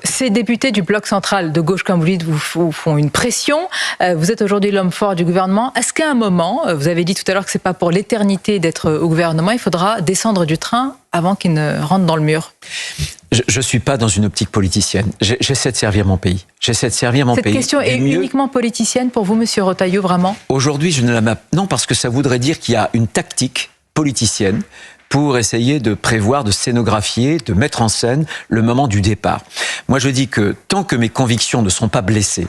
Ces députés du bloc central de gauche, comme vous dites, vous font une pression. Vous êtes aujourd'hui l'homme fort du gouvernement. Est-ce qu'à un moment, vous avez dit tout à l'heure que ce n'est pas pour l'éternité d'être au gouvernement, il faudra descendre du train avant qu'il ne rentre dans le mur? Je ne suis pas dans une optique politicienne. J'essaie de servir mon pays. J'essaie de servir mon pays. Cette question est uniquement politicienne pour vous, monsieur Retailleau, vraiment? Aujourd'hui, je ne la mets... Non, parce que ça voudrait dire qu'il y a une tactique politicienne pour essayer de prévoir, de scénographier, de mettre en scène le moment du départ. Moi, je dis que tant que mes convictions ne sont pas blessées,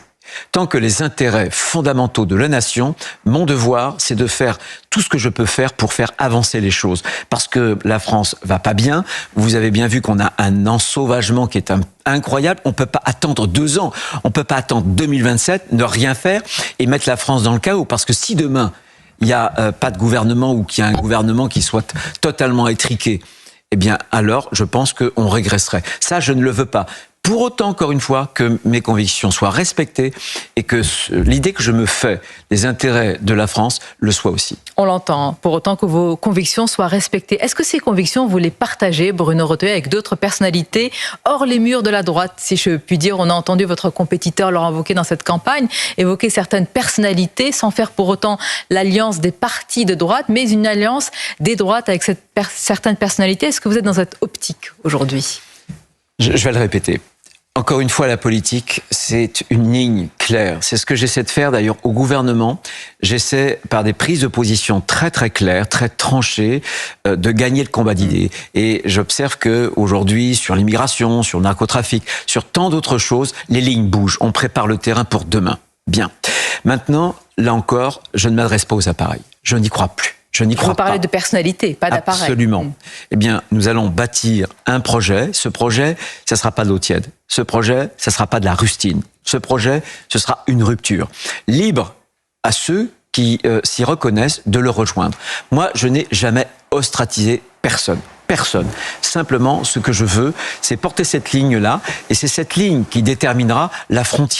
tant que les intérêts fondamentaux de la nation, mon devoir, c'est de faire tout ce que je peux faire pour faire avancer les choses. Parce que la France va pas bien. Vous avez bien vu qu'on a un ensauvagement qui est incroyable. On peut pas attendre 2 ans. On peut pas attendre 2027, ne rien faire et mettre la France dans le chaos. Parce que si demain, il n'y a pas de gouvernement ou qu'il y a un gouvernement qui soit totalement étriqué, eh bien alors je pense qu'on régresserait. Ça, je ne le veux pas. Pour autant, encore une fois, que mes convictions soient respectées et que l'idée que je me fais des intérêts de la France le soit aussi. On l'entend, pour autant que vos convictions soient respectées. Est-ce que ces convictions, vous les partagez, Bruno Retailleau, avec d'autres personnalités hors les murs de la droite, si je puis dire? On a entendu votre compétiteur Laurent Wauquiez dans cette campagne évoquer certaines personnalités sans faire pour autant l'alliance des partis de droite, mais une alliance des droites avec certaines personnalités. Est-ce que vous êtes dans cette optique aujourd'hui? Je vais le répéter. Encore une fois, la politique, c'est une ligne claire. C'est ce que j'essaie de faire d'ailleurs au gouvernement. J'essaie, par des prises de position très très claires, très tranchées, de gagner le combat d'idées. Et j'observe qu'aujourd'hui, sur l'immigration, sur le narcotrafic, sur tant d'autres choses, les lignes bougent. On prépare le terrain pour demain. Bien. Maintenant, là encore, je ne m'adresse pas aux appareils. Je n'y crois plus. Je n'y crois pas. Vous parlez de personnalité, pas d'appareil. Absolument. Eh bien, nous allons bâtir un projet. Ce projet, ça ne sera pas de l'eau tiède. Ce projet, ça ne sera pas de la rustine. Ce projet, ce sera une rupture. Libre à ceux qui s'y reconnaissent de le rejoindre. Moi, je n'ai jamais ostratisé personne. Personne. Simplement, ce que je veux, c'est porter cette ligne-là. Et c'est cette ligne qui déterminera la frontière.